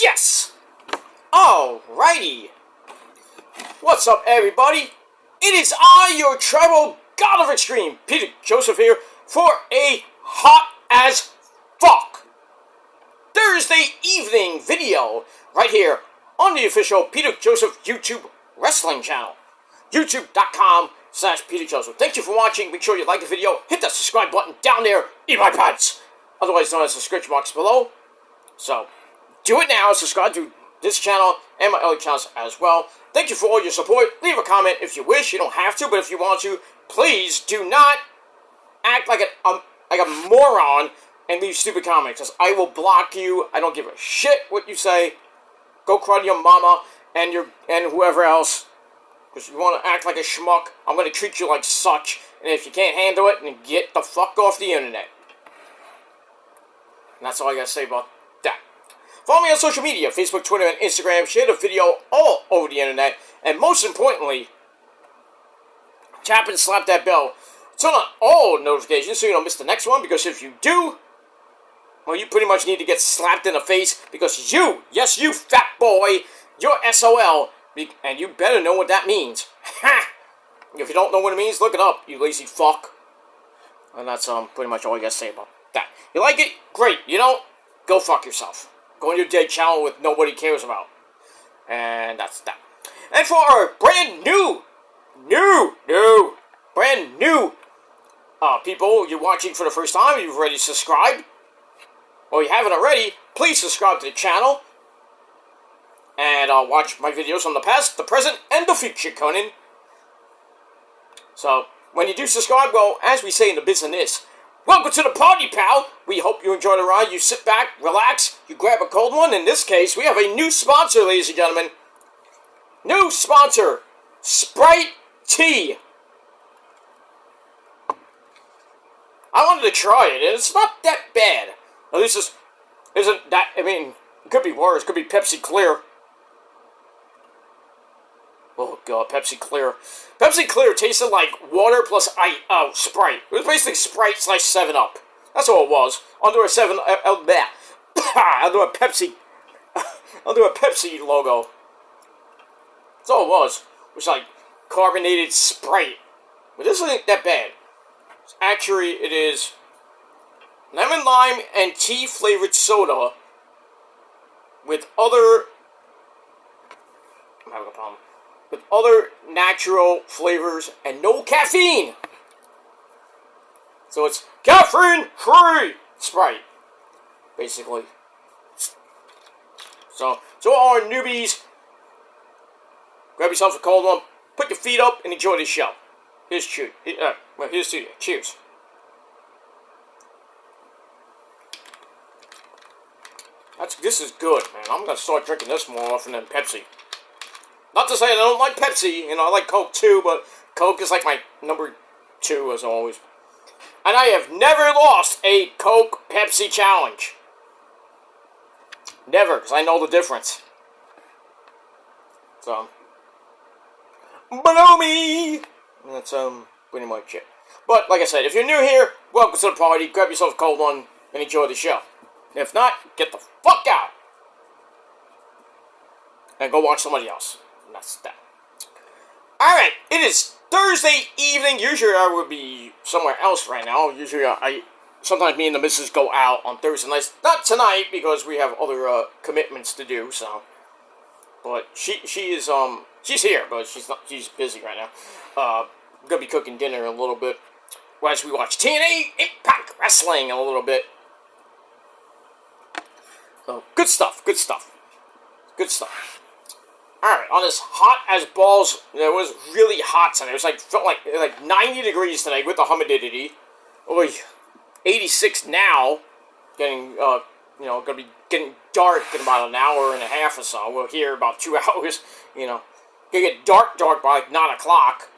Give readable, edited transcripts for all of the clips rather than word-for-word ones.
Yes! Alrighty. What's up, everybody? It is I, your tribal god of extreme, Peter Joseph here, for a hot as fuck Thursday evening video right here on the official Peter Joseph YouTube wrestling channel. YouTube.com/Peter Joseph. Thank you for watching. Make sure you like the video. Hit that subscribe button down there. Eat my pants. Otherwise known as the description box below. So, do it now. Subscribe to this channel and my other channels as well. Thank you for all your support. Leave a comment if you wish. You don't have to, but if you want to, please do not act like a moron and leave stupid comments, because I will block you. I don't give a shit what you say. Go cry to your mama and whoever else. Because you want to act like a schmuck, I'm going to treat you like such. And if you can't handle it, then get the fuck off the internet. And that's all I got to say about that. Follow me on social media, Facebook, Twitter, and Instagram. Share the video all over the internet. And most importantly, tap and slap that bell. Turn on all notifications so you don't miss the next one. Because if you do, well, you pretty much need to get slapped in the face. Because you, yes you fat boy, you're SOL. And you better know what that means. Ha! If you don't know what it means, look it up, you lazy fuck. And that's pretty much all I gotta say about that. You like it? Great. You don't? Go fuck yourself. Go on your dead channel with nobody cares about. And that's that. And for our brand new people, you're watching for the first time, you've already subscribed, or you haven't already, please subscribe to the channel. And watch my videos from the past, the present, and the future, Conan. So, when you do subscribe, well, as we say in the business, welcome to the party, pal! We hope you enjoy the ride. You sit back, relax, you grab a cold one. In this case, we have a new sponsor, ladies and gentlemen. New sponsor, Sprite Tea. I wanted to try it, and it's not that bad. At least it isn't that, I mean, it could be worse. It could be Pepsi Clear. Oh god, Pepsi Clear. Pepsi Clear tasted like water plus Sprite. It was basically Sprite / 7-Up. That's all it was. Under a under a Pepsi logo. That's all it was. It was like carbonated Sprite. But this isn't that bad. Actually, it is lemon, lime, and tea flavored soda with other... I'm having a problem. With other natural flavors and no caffeine. So it's caffeine-free Sprite, basically. So all our newbies, grab yourself a cold one, put your feet up, and enjoy the show. Here's to you. Cheers. This is good, man. I'm gonna start drinking this more often than Pepsi. Not to say I don't like Pepsi, you know, I like Coke too, but Coke is like my number 2 as always. And I have never lost a Coke-Pepsi challenge. Never, because I know the difference. So, below me! That's, pretty much it. But, like I said, if you're new here, welcome to the party, grab yourself a cold one, and enjoy the show. If not, get the fuck out! And go watch somebody else. And that's that. Alright, it is Thursday evening. Usually I would be somewhere else right now. Usually sometimes me and the missus go out on Thursday nights. Not tonight, because we have other commitments to do, so. But she's here, but she's busy right now. Gonna be cooking dinner in a little bit. As we watch TNA Impact Wrestling in a little bit. So, good stuff. Alright, on this hot as balls, it was really hot today. It was felt like 90 degrees today with the humidity. Oy, 86 now. Gonna be getting dark in about an hour and a half or so. We'll hear about 2 hours, Gonna get dark by like 9 o'clock.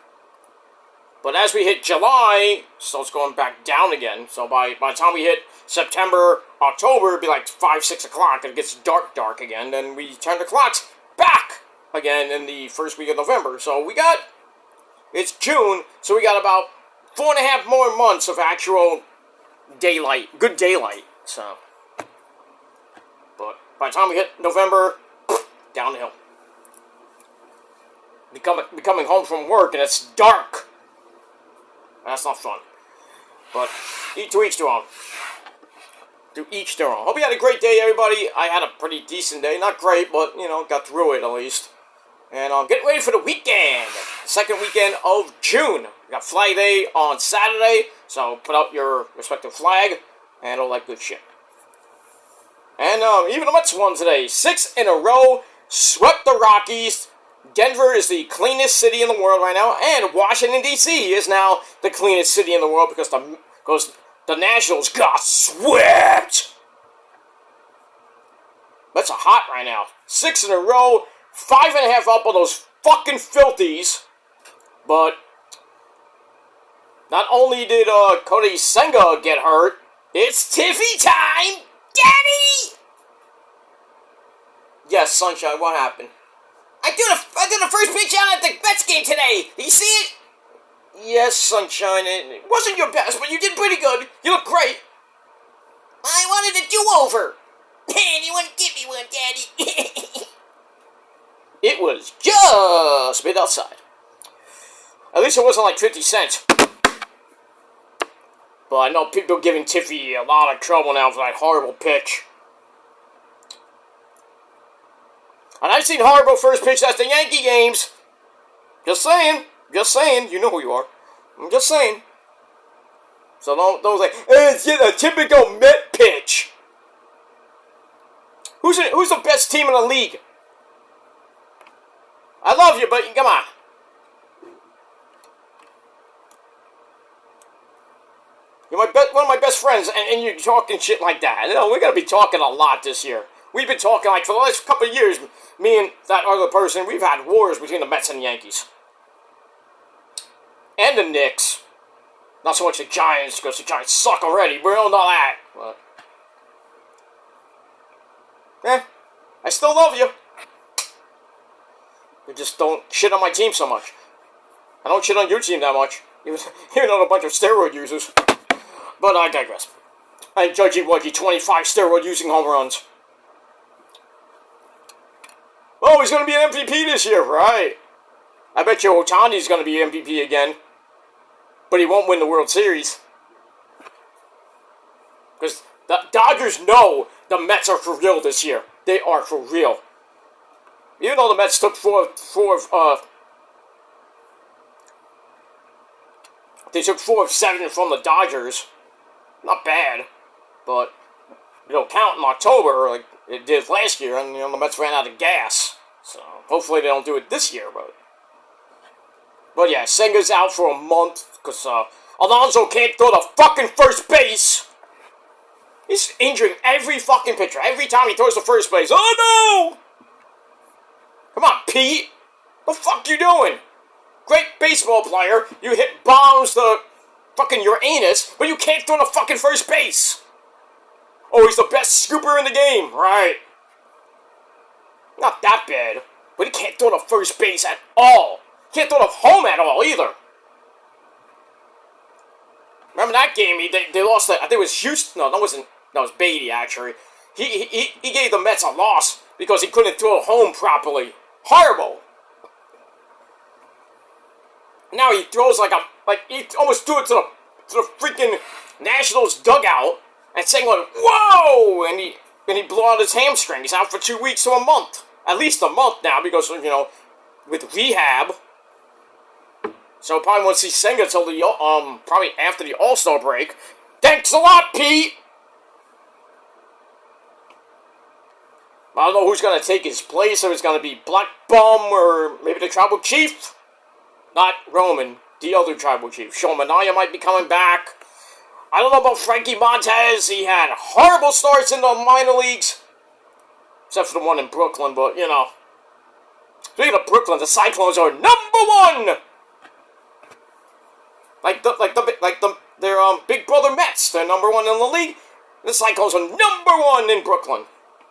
But as we hit July, it starts going back down again. So by the time we hit September, October, it'll be like 5, 6 o'clock, and it gets dark again. Then we turn the clocks back again in the first week of November. So it's June, so we got about 4.5 more months of actual daylight, good daylight. So, but By the time we hit November, down the hill. Becoming home from work and it's dark. That's not fun. But to each their own. To each their own. Hope you had a great day, everybody. I had a pretty decent day. Not great, but, got through it at least. And I'm getting ready for the weekend. Second weekend of June. We got Flag Day on Saturday. So put out your respective flag and all that good shit. And even the Mets won today. 6 in a row. Swept the Rockies. Denver is the cleanest city in the world right now. And Washington, D.C. is now the cleanest city in the world because the Nationals got swept. Mets are hot right now. 6 in a row. 5.5 up on those fucking filthies. But not only did Cody Senga get hurt, it's Tiffy time, Daddy! Yes, Sunshine, what happened? I did the first pitch out at the Mets game today. Did you see it? Yes, Sunshine. It wasn't your best, but you did pretty good. You look great. I wanted a do-over. And you wouldn't give me one, Daddy. It was just mid outside. At least it wasn't like 50 cents. But I know people are giving Tiffy a lot of trouble now for that horrible pitch. And I've seen horrible first pitch at the Yankee games. Just saying. You know who you are. I'm just saying. So don't say, hey, it's a typical Met pitch. Who's the best team in the league? I love you, but come on. You're one of my best friends, and you're talking shit like that. We're going to be talking a lot this year. We've been talking, for the last couple of years, me and that other person, we've had wars between the Mets and the Yankees. And the Knicks. Not so much the Giants, because the Giants suck already. We all know that. But, I still love you. You just don't shit on my team so much. I don't shit on your team that much. You're not a bunch of steroid users. But I digress. I'm Judgy Wudgy, 25 steroid-using home runs. Oh, he's going to be an MVP this year, right? I bet you Otani's going to be MVP again. But he won't win the World Series. Because the Dodgers know the Mets are for real this year. They are for real. Even though the Mets took they took 4 of 7 from the Dodgers. Not bad. But it don't count in October like it did last year. And, the Mets ran out of gas. So, hopefully they don't do it this year, But yeah, Senga's out for a month because Alonso can't throw the fucking first base. He's injuring every fucking pitcher. Every time he throws the first base. Oh no! Come on, Pete. What the fuck you doing? Great baseball player. You hit bombs to fucking Uranus, but you can't throw the fucking first base. Oh, he's the best scooper in the game. Right. Not that bad. But he can't throw the first base at all. Can't throw the home at all either. Remember that game? They lost. I think it was Houston. No, that wasn't. That was Beatty actually. He gave the Mets a loss because he couldn't throw home properly. Horrible. Now he throws he almost threw it to the freaking Nationals dugout and saying like, whoa, and he blew out his hamstring. He's out for 2 weeks to a month. At least a month now because with rehab. So probably won't see Senga till probably after the All-Star break. Thanks a lot, Pete! I don't know who's going to take his place, or it's going to be Black Bum, or maybe the Tribal Chief. Not Roman, the other Tribal Chief. Sean Manaea might be coming back. I don't know about Frankie Montez. He had horrible starts in the minor leagues. Except for the one in Brooklyn, but, Speaking of Brooklyn, the Cyclones are #1! Their big brother Mets. They're #1 in the league. The Cyclones are #1 in Brooklyn.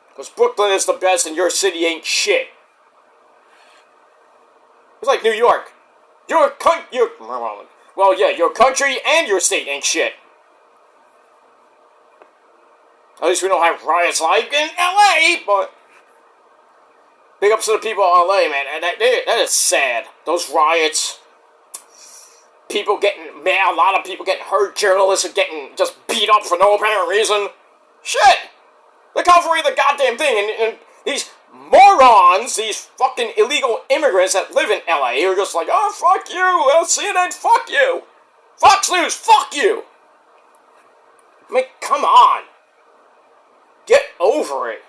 Because Brooklyn is the best and your city ain't shit. It's like New York. Your country and your state ain't shit. At least we don't have riots like in L.A., but big ups to the people of L.A., man. And that is sad. Those riots, people getting mad, a lot of people getting hurt, journalists are getting just beat up for no apparent reason. Shit! They're covering the goddamn thing, and these morons, these fucking illegal immigrants that live in L.A. are just like, oh, fuck you, CNN, fuck you, Fox News, fuck you. I mean, come on. Get over it.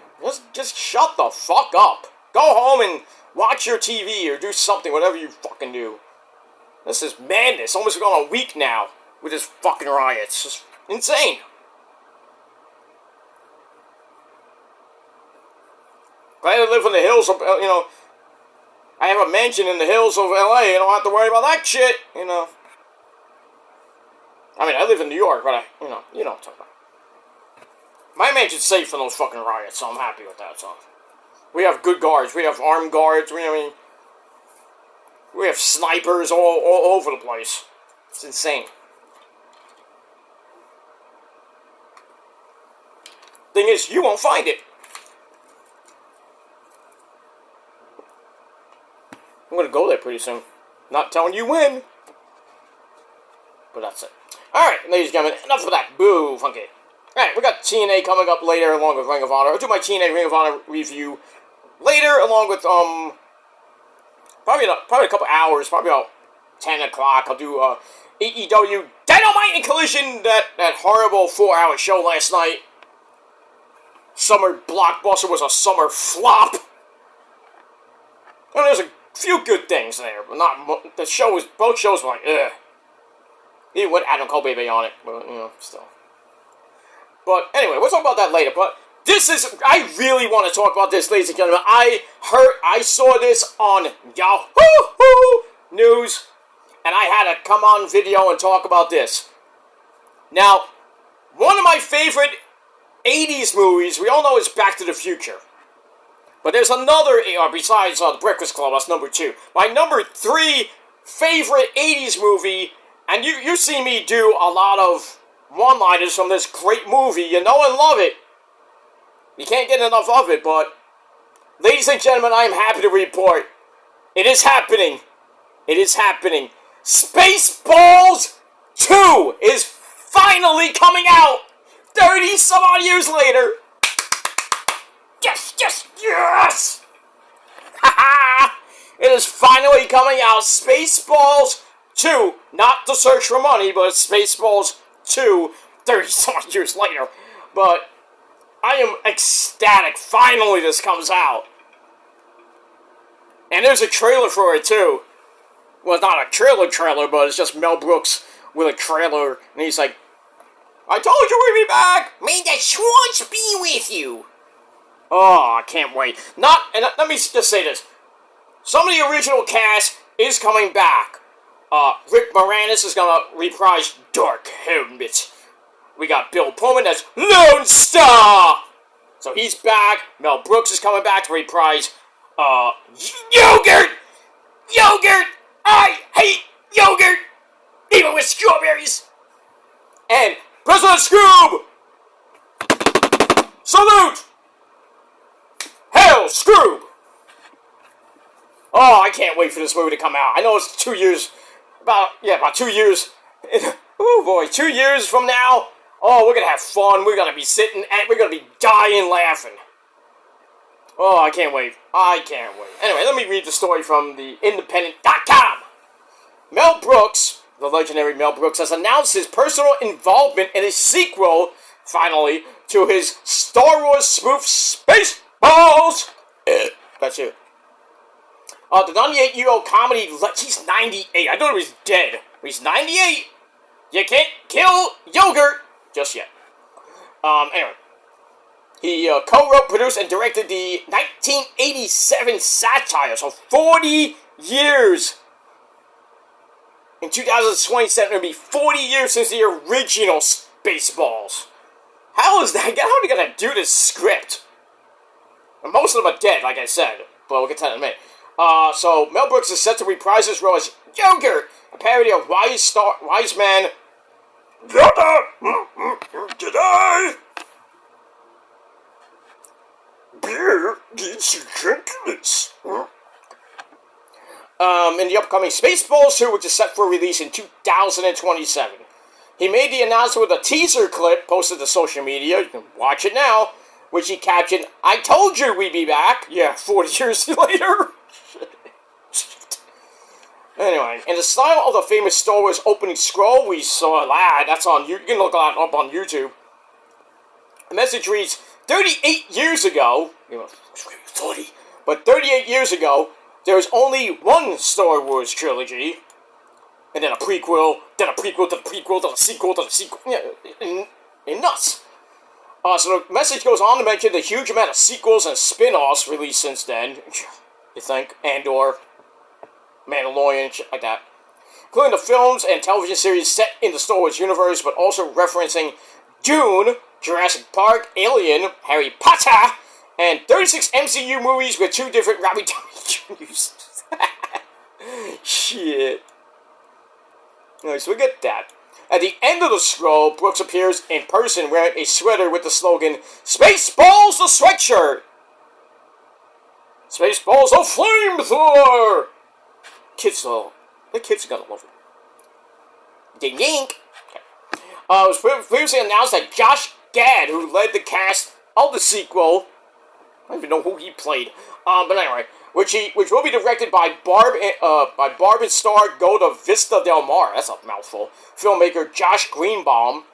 Just shut the fuck up. Go home and watch your TV or do something, whatever you fucking do. This is madness. Almost gone a week now with this fucking riot. It's just insane. Glad I live in the hills of, I have a mansion in the hills of LA. I don't have to worry about that shit, I mean, I live in New York, but you know what I'm talking about. My mansion's safe from those fucking riots, so I'm happy with that, so. We have good guards. We have armed guards. We have snipers all over the place. It's insane. Thing is, you won't find it. I'm gonna go there pretty soon. Not telling you when. But that's it. Alright, ladies and gentlemen, enough of that. Boo, funky. Alright, we got TNA coming up later along with Ring of Honor. I'll do my TNA Ring of Honor review later along with, probably a couple hours, probably about 10 o'clock. I'll do, AEW Dynamite and Collision, that horrible 4-hour show last night. Summer blockbuster was a summer flop. And there's a few good things there, but not, both shows were like, ugh. Even with Adam Cole Baby on it, but, still. But, anyway, we'll talk about that later, but I really want to talk about this, ladies and gentlemen. I saw this on Yahoo News, and I had to come on video and talk about this. Now, one of my favorite 80s movies, we all know, is Back to the Future. But there's another, besides The Breakfast Club, that's number 2. My number 3 favorite 80s movie, and you see me do a lot of one-liners from this great movie. You know and love it. You can't get enough of it, but ladies and gentlemen, I am happy to report it is happening. It is happening. Spaceballs 2 is finally coming out 30-some-odd years later. Yes, yes, yes! Ha-ha! It is finally coming out. Spaceballs 2. Not The Search for Money, but Spaceballs 2 30-some-odd years later. But I am ecstatic. Finally, this comes out. And there's a trailer for it, too. Well, it's not a trailer, but it's just Mel Brooks with a trailer. And he's like, I told you we'd be back! May the Schwartz be with you! Oh, I can't wait. And let me just say this. Some of the original cast is coming back. Rick Moranis is gonna reprise Dark Helmet. We got Bill Pullman as Lone Star! So he's back. Mel Brooks is coming back to reprise, Yogurt! Yogurt! I hate yogurt! Even with strawberries! And President Scoob! Salute! Hail, Scoob! Oh, I can't wait for this movie to come out. I know it's 2 years, about 2 years. Oh boy, 2 years from now. Oh, we're gonna have fun. We're gonna be sitting and we're gonna be dying laughing. Oh, I can't wait. I can't wait. Anyway, let me read the story from the Independent.com. Mel Brooks, the legendary Mel Brooks, has announced his personal involvement in a sequel, finally, to his Star Wars spoof Spaceballs. That's it. The 98-year-old comedy, he's 98. I thought he was dead. He's 98. You can't kill yogurt just yet. Anyway. He co-wrote, produced, and directed the 1987 satire, so 40 years. In 2027, it'll be 40 years since the original Spaceballs. How is that? How are they gonna do this script? And most of them are dead, like I said, but we'll get to that in a minute. So Mel Brooks is set to reprise his role as Yogurt, a parody of Wise Man Yoda. Jedi. in the upcoming Spaceballs 2, which is set for release in 2027. He made the announcement with a teaser clip posted to social media. You can watch it now, which he captioned, "I told you we'd be back." Yeah, 40 years later. Anyway, in the style of the famous Star Wars opening scroll, we saw that. That's on. You can look that up on YouTube. The message reads, 38 years ago, 40, but 38 years ago, there was only one Star Wars trilogy, and then a prequel, then a prequel, then a prequel, then a sequel, then a sequel. Yeah, nuts. So the message goes on to mention the huge amount of sequels and spin-offs released since then, you think, and/or Mandalorian, shit like that. Including the films and television series set in the Star Wars universe, but also referencing Dune, Jurassic Park, Alien, Harry Potter, and 36 MCU movies with 2 different Robbie Downey Jr.'s. Shit. Alright, so we get that. At the end of the scroll, Brooks appears in person wearing a sweater with the slogan, "Spaceballs the sweatshirt!" Spaceballs the flamethrower! The kids are gonna love it. Ding ding! It was previously announced that Josh Gad, who led the cast of the sequel, I don't even know who he played, but anyway, which will be directed by Barb and star Golda Vista Del Mar. That's a mouthful. Filmmaker Josh Greenbaum.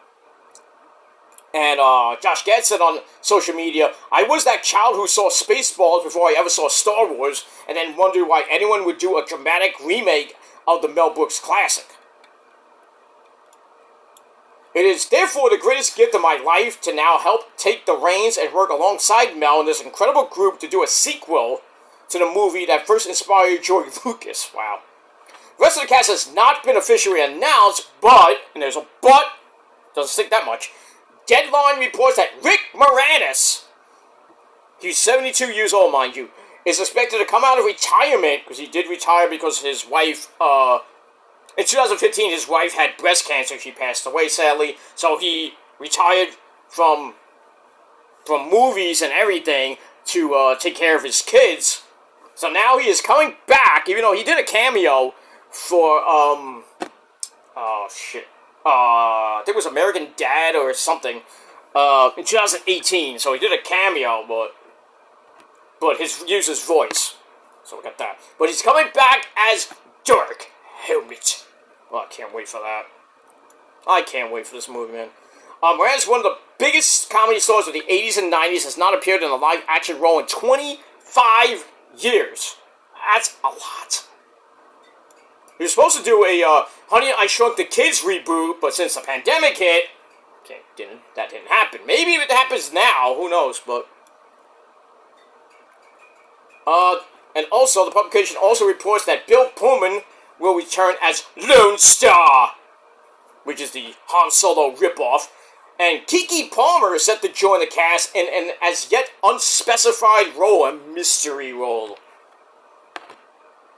And Josh Gad said on social media, "I was that child who saw Spaceballs before I ever saw Star Wars, and then wondered why anyone would do a dramatic remake of the Mel Brooks classic. It is therefore the greatest gift of my life to now help take the reins and work alongside Mel and this incredible group to do a sequel to the movie that first inspired George Lucas." Wow. The rest of the cast has not been officially announced, but, and there's a but, doesn't stick that much, Deadline reports that Rick Moranis, he's 72 years old, mind you, is expected to come out of retirement, because he did retire because his wife, in 2015, his wife had breast cancer. She passed away, sadly, so he retired from movies and everything to take care of his kids. So now he is coming back, even though he did a cameo for, I think it was American Dad or something, in 2018. So he did a cameo, but used his voice. So we got that. But he's coming back as Dark Helmet. Oh, I can't wait for that. I can't wait for this movie, man. Moranis, one of the biggest comedy stars of the 80s and 90s, has not appeared in a live-action role in 25 years. That's a lot. He was supposed to do a Honey, I Shrunk the Kids reboot, but since the pandemic hit, that didn't happen. Maybe if it happens now, who knows, but... And also, the publication also reports that Bill Pullman will return as Lone Star, which is the Han Solo ripoff, and Keke Palmer is set to join the cast in an as yet unspecified role, a mystery role.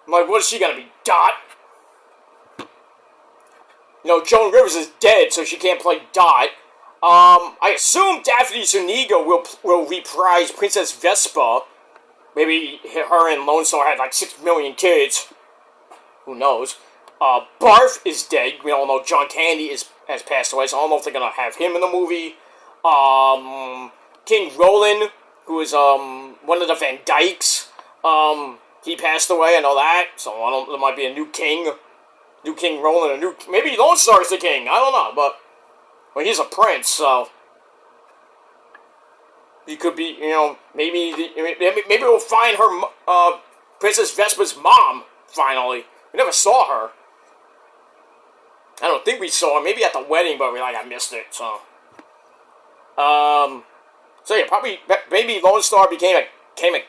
I'm like, what is she gonna be, Dot? You know, Joan Rivers is dead, so she can't play Dot. I assume Daphne Zuniga will reprise Princess Vespa. Maybe her and Lone Star had like 6 million kids. Who knows? Barf is dead. We all know John Candy has passed away, so I don't know if they're gonna have him in the movie. King Roland, who is one of the Van Dykes, he passed away. I know that. So there might be a new king. New King Roland, maybe Lone Star's the king, I don't know, but, well, he's a prince, so, he could be, maybe we'll find her, Princess Vespa's mom, finally. We never saw her. I don't think we saw her, maybe at the wedding, but I missed it, so. So yeah, probably, maybe Lone Star became a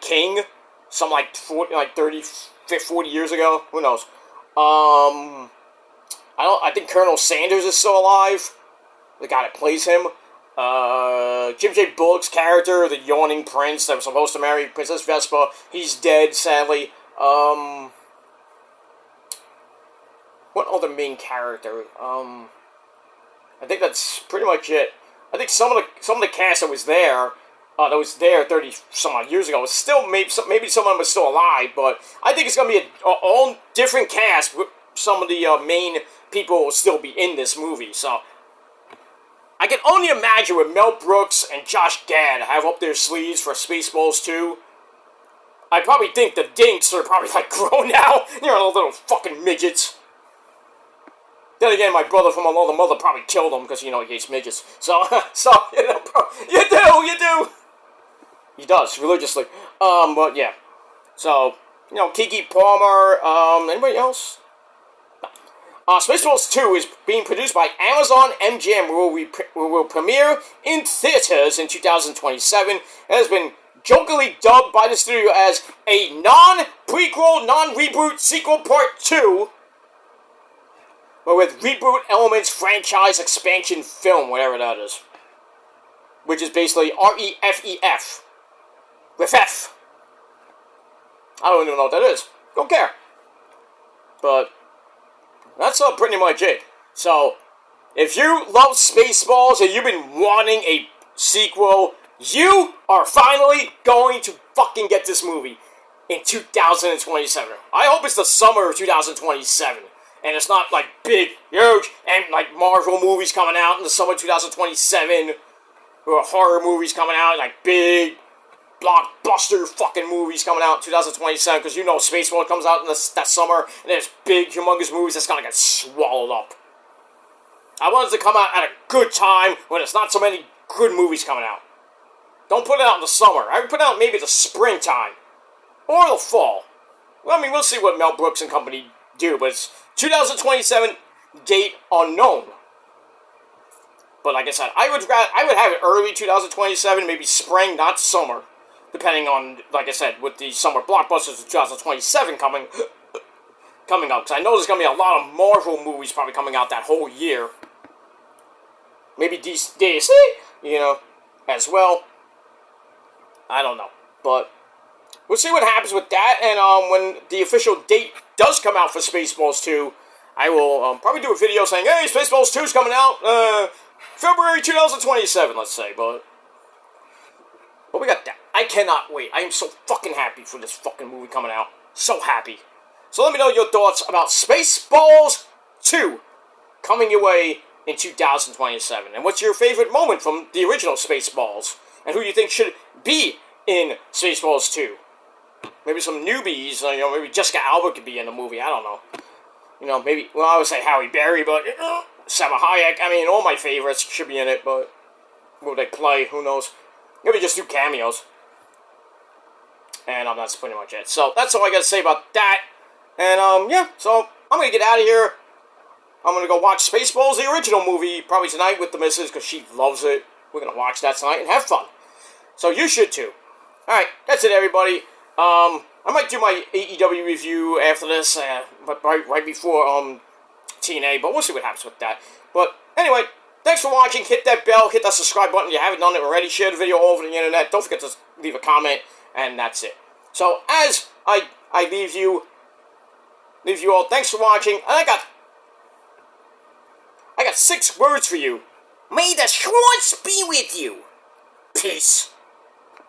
king, some 30, 40 years ago, who knows. I think Colonel Sanders is still alive. The guy that plays him. Jim J. Bullock's character, the yawning prince that was supposed to marry Princess Vespa, he's dead, sadly. What other main character? I think that's pretty much it. I think some of the cast that was there, that was there 30 some odd years ago. Still, maybe someone was still alive, but I think it's going to be a all different cast. With some of the main people will still be in this movie, so I can only imagine what Mel Brooks and Josh Gad have up their sleeves for Spaceballs 2. I probably think the dinks are probably like grown now. You're all little fucking midgets. Then again, my brother from another mother probably killed him because, you know, he hates midgets. So, you know, bro, you do. He does, religiously. But yeah. So, you know, Keke Palmer, anybody else? Spaceballs 2 is being produced by Amazon MGM, will premiere in theaters in 2027. It has been jokingly dubbed by the studio as a non-prequel, non-reboot sequel part 2, but with reboot elements franchise expansion film, whatever that is. Which is basically REFEF. Refef. I don't even know what that is. Don't care. But that's pretty much it. So, if you love Spaceballs and you've been wanting a sequel, you are finally going to fucking get this movie in 2027. I hope it's the summer of 2027. And it's not like big, huge, and like Marvel movies coming out in the summer of 2027. Or horror movies coming out, like big blockbuster fucking movies coming out in 2027, because you know Spaceballs comes out in that summer, and there's big, humongous movies that's gonna get swallowed up. I want it to come out at a good time, when there's not so many good movies coming out. Don't put it out in the summer. I would put it out maybe the springtime. Or the fall. Well, I mean, we'll see what Mel Brooks and company do, but it's 2027, date unknown. But like I said, I would have it early 2027, maybe spring, not summer. Depending on, like I said, with the summer blockbusters of 2027 coming up. Because I know there's going to be a lot of Marvel movies probably coming out that whole year. Maybe DC, you know, as well. I don't know. But we'll see what happens with that. And when the official date does come out for Spaceballs 2, I will probably do a video saying, hey, Spaceballs 2 is coming out February 2027, let's say. But we got that. I cannot wait. I am so fucking happy for this fucking movie coming out. So happy. So let me know your thoughts about Spaceballs 2 coming your way in 2027. And what's your favorite moment from the original Spaceballs? And who you think should be in Spaceballs 2? Maybe some newbies, you know, maybe Jessica Alba could be in the movie, I don't know. You know, maybe, well, I would say Halle Berry, but Salma Hayek, I mean, all my favorites should be in it, but will they play? Who knows? Maybe just do cameos. And that's pretty much it. So, that's all I gotta say about that. And, yeah, so, I'm gonna get out of here. I'm gonna go watch Spaceballs, the original movie, probably tonight with the missus, because she loves it. We're gonna watch that tonight and have fun. So, you should too. Alright, that's it, everybody. I might do my AEW review after this, but right before, TNA, but we'll see what happens with that. But, anyway, thanks for watching. Hit that bell, hit that subscribe button if you haven't done it already. Share the video all over the internet. Don't forget to leave a comment, and that's it. So, as I leave you all, thanks for watching, and I got 6 words for you. May the Schwartz be with you. Peace.